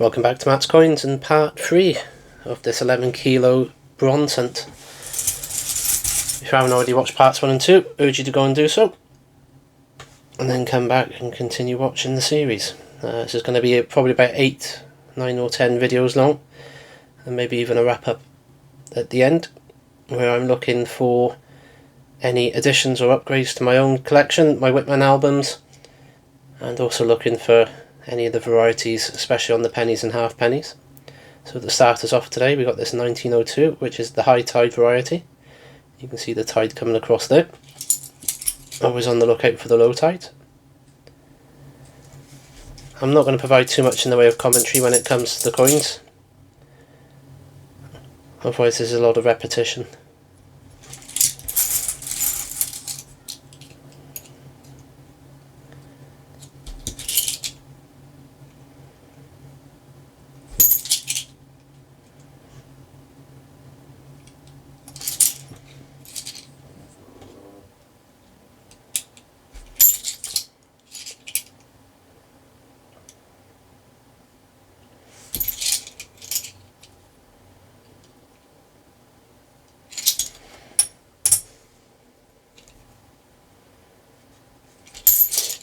Welcome back to Matt's Coins and part 3 of this 11 kilo bronze hunt. If you haven't already watched parts 1 and 2, I urge you to go and do so. And then come back and continue watching the series. This is going to be probably about 8, 9 or 10 videos long. And maybe even a wrap up at the end, where I'm looking for any additions or upgrades to my own collection, my Whitman albums. And also looking for any of the varieties, especially on the pennies and half pennies. So to start us off today, we got this 1902, which is the high tide variety. You can see the tide coming across there. Always on the lookout for the low tide. I'm not going to provide too much in the way of commentary when it comes to the coins. Otherwise there's a lot of repetition.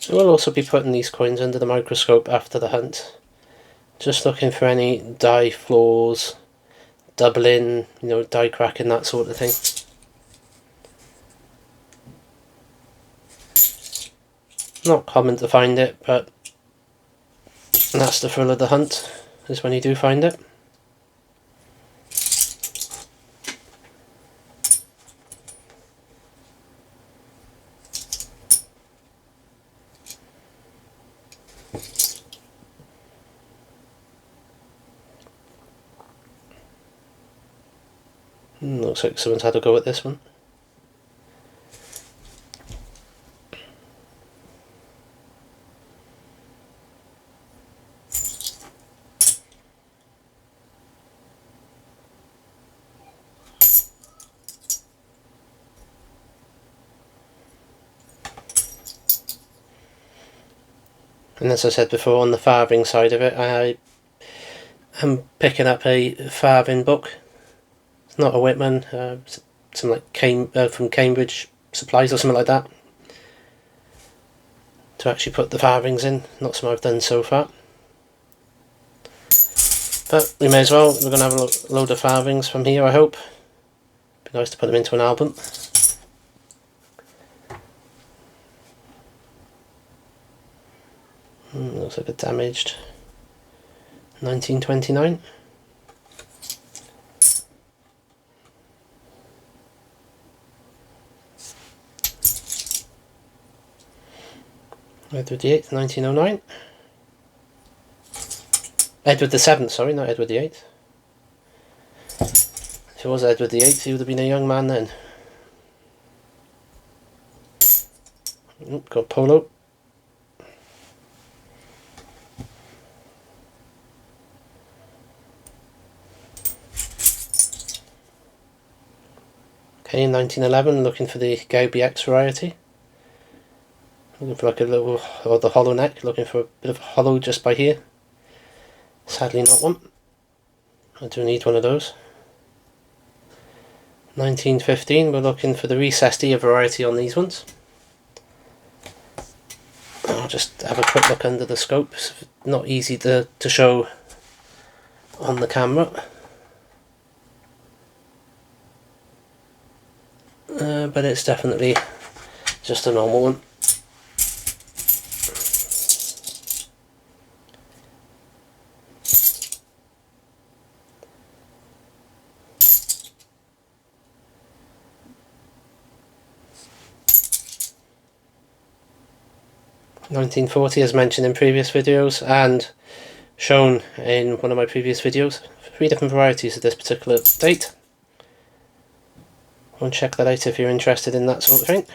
I will also be putting these coins under the microscope after the hunt, just looking for any die flaws, doubling, die cracking, that sort of thing. Not common to find it, but that's the thrill of the hunt, is when you do find it. Looks like someone's had a go at this one. And as I said before, on the farthing side of it, I am picking up a farthing book. It's not a Whitman, some like from Cambridge Supplies or something like that, to actually put the farthings in. Not something I've done so far, but we may as well. We're going to have a load of farthings from here, I hope. Be nice to put them into an album. Looks like a damaged 1929. Edward the 8th, 1909. Edward the 7th, sorry, not Edward the 8th. If it was Edward the 8th, he would have been a young man then. Got polo. Okay, in 1911, looking for the Gaudi X variety. Looking for like a little, or the hollow neck, looking for a bit of hollow just by here. Sadly not one. I do need one of those. 1915, we're looking for the recessed ear variety on these ones. I'll just have a quick look under the scope. It's not easy to show on the camera. But it's definitely just a normal one. (1940) as mentioned in previous videos and shown in one of my previous videos. 3 different varieties of this particular date. Go and check that out if you're interested in that sort of thing.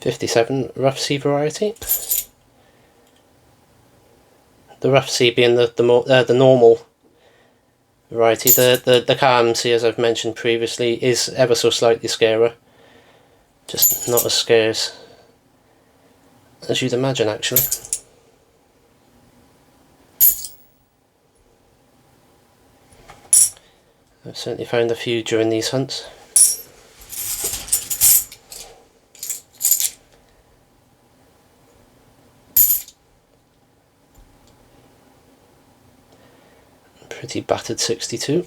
57 rough sea variety. The rough sea being the normal variety. The calm sea, as I've mentioned previously, is ever so slightly scarer, just not as scarce as you'd imagine, actually. I've certainly found a few during these hunts. Pretty battered 62.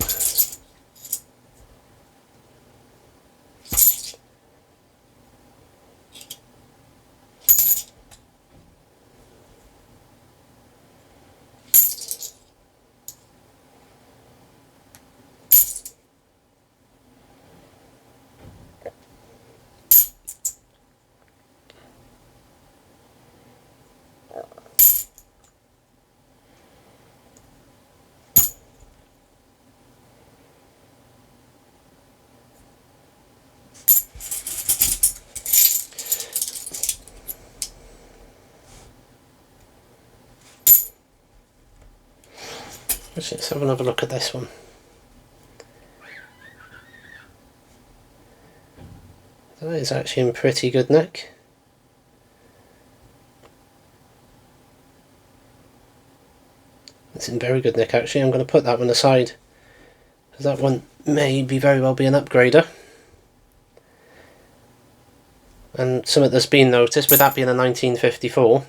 Let's have another look at this one. That is actually in pretty good nick. It's in very good nick, actually. I'm going to put that one aside, because that one may very well be an upgrader. And something that's been noticed, with that being a 1954,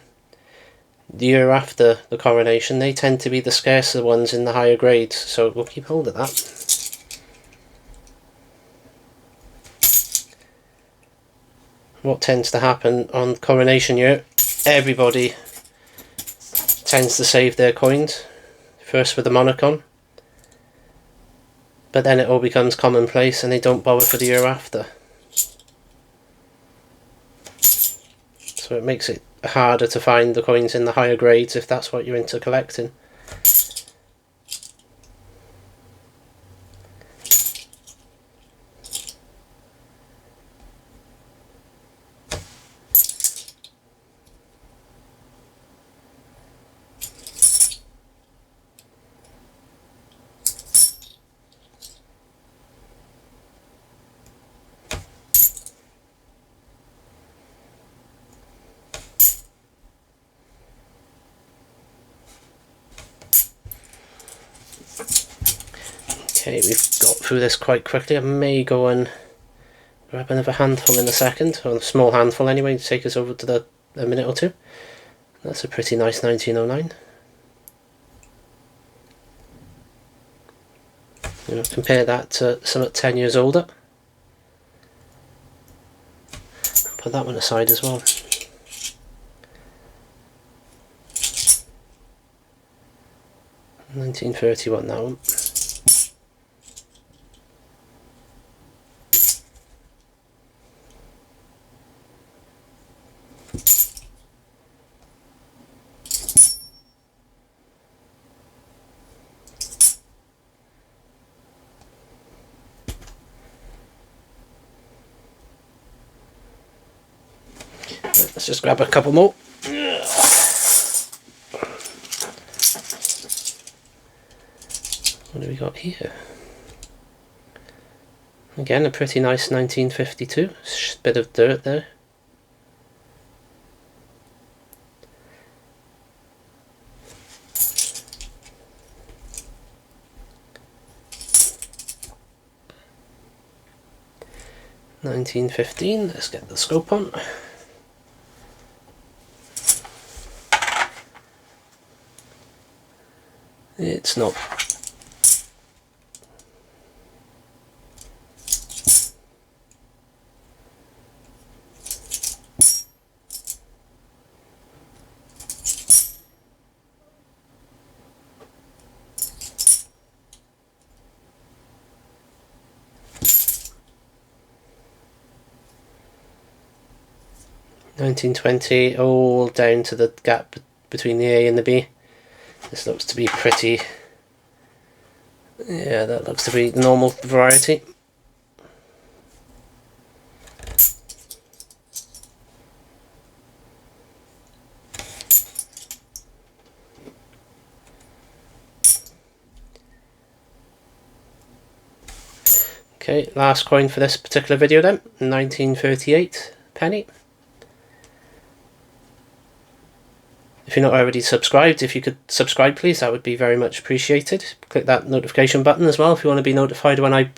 the year after the coronation, they tend to be the scarcer ones in the higher grades, so we'll keep hold of that. What tends to happen on coronation year, everybody tends to save their coins, first with the monarch on, but then it all becomes commonplace and they don't bother for the year after. So it makes it harder to find the coins in the higher grades if that's what you're into collecting. Okay, we've got through this quite quickly. I may go and grab another handful in a second, or a small handful anyway, to take us over to a minute or two. That's a pretty nice 1909. You know, compare that to some 10 years older. Put that one aside as well. $1931, that one. Let's just grab a couple more. What do we got here? Again, a pretty nice 1952. Bit of dirt there. $1915. Let's get the scope on. It's not. $1920, all down to the gap between the A and the B. This looks to be pretty. Yeah, that looks to be the normal variety. Okay, last coin for this particular video then, 1938 penny. If you're not already subscribed, if you could subscribe please, that would be very much appreciated. Click that notification button as well if you want to be notified when I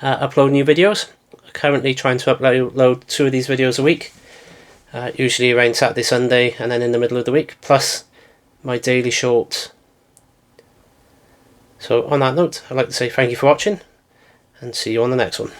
upload new videos. I'm currently trying to upload 2 of these videos a week, usually around Saturday, Sunday, and then in the middle of the week, plus my daily short. So on that note, I'd like to say thank you for watching, and see you on the next one.